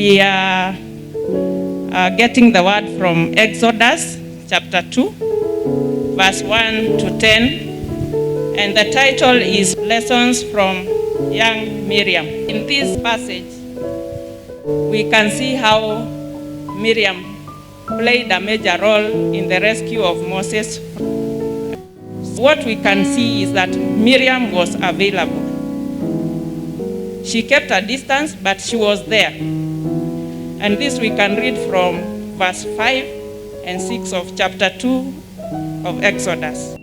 We are getting the word from Exodus chapter 2, verse 1 to 10. And the title is Lessons from Young Miriam. In this passage, we can see how Miriam played a major role in the rescue of Moses. What we can see is that Miriam was available. She kept a distance, but she was there. And this we can read from verse 5 and 6 of chapter 2 of Exodus.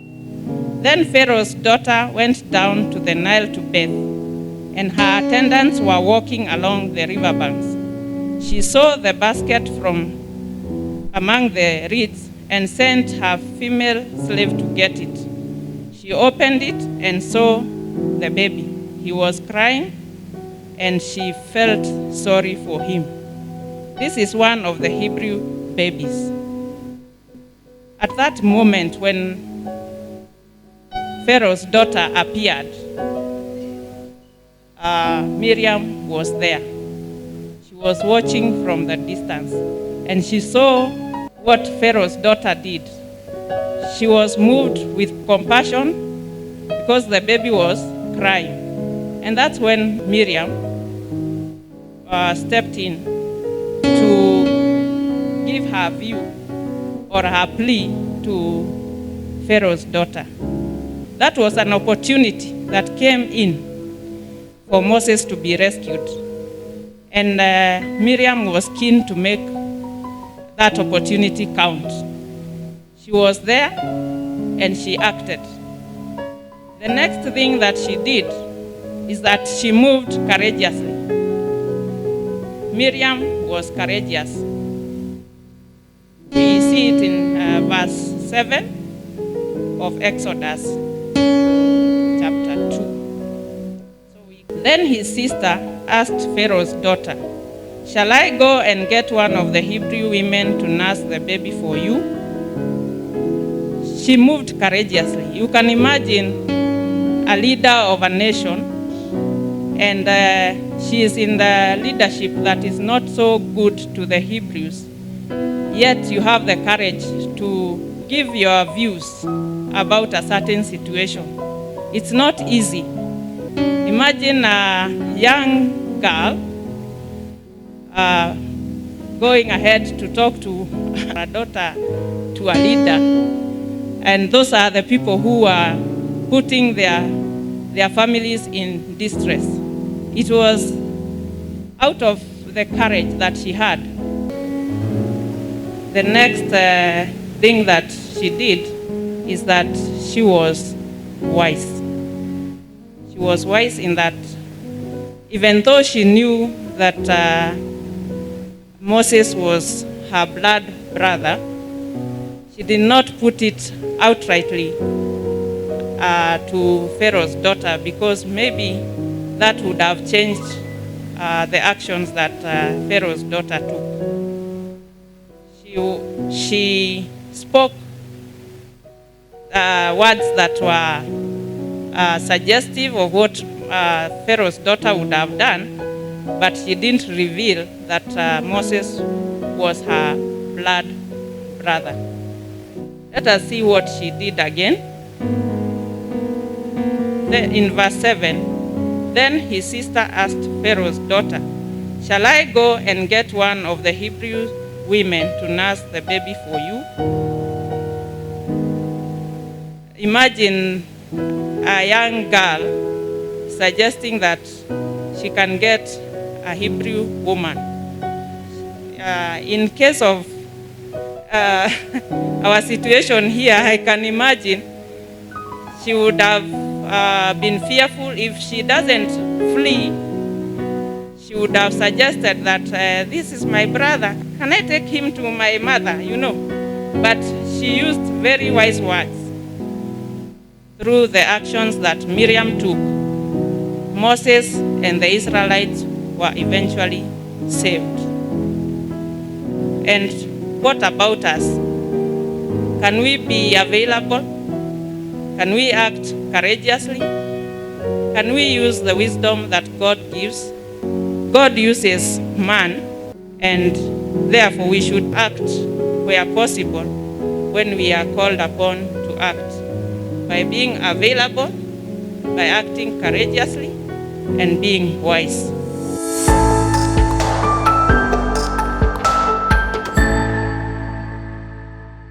Then Pharaoh's daughter went down to the Nile to bathe, and her attendants were walking along the riverbanks. She saw the basket from among the reeds and sent her female slave to get it. She opened it and saw the baby. He was crying, and she felt sorry for him. This is one of the Hebrew babies. At that moment when Pharaoh's daughter appeared, Miriam was there. She was watching from the distance, and she saw what Pharaoh's daughter did. She was moved with compassion because the baby was crying. And that's when Miriam stepped in to give her view or her plea to Pharaoh's daughter. That was an opportunity that came in for Moses to be rescued. And Miriam was keen to make that opportunity count. She was there and she acted. The next thing that she did is that she moved courageously. Miriam was courageous. We see it in verse 7 of Exodus chapter 2. Then his sister asked Pharaoh's daughter, "Shall I go and get one of the Hebrew women to nurse the baby for you?" She moved courageously. You can imagine a leader of a nation, and she is in the leadership that is not so good to the Hebrews. Yet you have the courage to give your views about a certain situation. It's not easy. Imagine a young girl going ahead to talk to her daughter, to a leader. And those are the people who are putting their families in distress. It was out of the courage that she had. The next thing that she did is that she was wise. She was wise in that even though she knew that Moses was her blood brother, she did not put it outrightly to Pharaoh's daughter, because maybe that would have changed the actions that Pharaoh's daughter took. She spoke words that were suggestive of what Pharaoh's daughter would have done, but she didn't reveal that Moses was her blood brother. Let us see what she did again. In verse 7, then his sister asked Pharaoh's daughter, "Shall I go and get one of the Hebrew women to nurse the baby for you?" Imagine a young girl suggesting that she can get a Hebrew woman. In case of our situation here, I can imagine she would have been fearful. If she doesn't flee, she would have suggested that this is my brother. Can I take him to my mother, But she used very wise words. Through the actions that Miriam took, Moses and the Israelites were eventually saved. And what about us? Can we be available? Can we act courageously? Can we use the wisdom that God gives? God uses man and therefore we should act where possible when we are called upon to act, by being available, by acting courageously, and being wise.